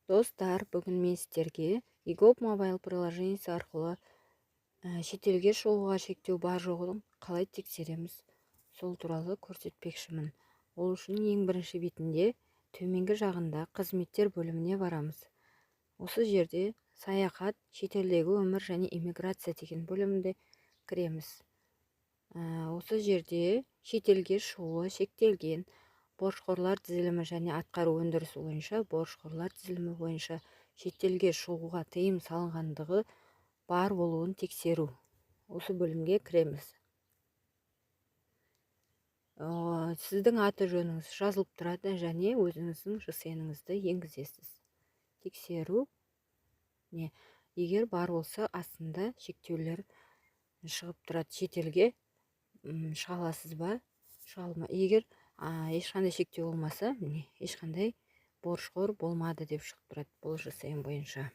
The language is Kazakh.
Достар, бүгін мен сіздерге егоп мобайл приложениесі арқылы шетелге шығуға шектеу бар жоғын қалай тексереміз, сол туралы көрсетпекшімін. Ол үшін ең бірінші бетінде төменгі жағында қызметтер бөліміне барамыз. Осы жерде саяхат, шетелдегі өмір және иммиграция деген бөлімде кіреміз. Осы жерде шетелге шығуы шектелген борышқорлар тізілімі және атқару өндірісі бойынша борышқорлар тізілімі бойынша шетелге шығуға тыйым салынғандығы бар болуын тексеру. Осы бөлімге кіреміз. Сіздің аты жөніңіз жазылып тұрады және өзіңіздің ЖСН-іңізді енгізесіз. Тексеру. Егер бар болса, астында шектеулер шығып тұрады. Шетелге шыға аласыз ба, шыға алмай. Егер ешқандай шектеу болмаса, ешқандай борышқор болмады деп шығып тұрады бұл ЖСН бойынша.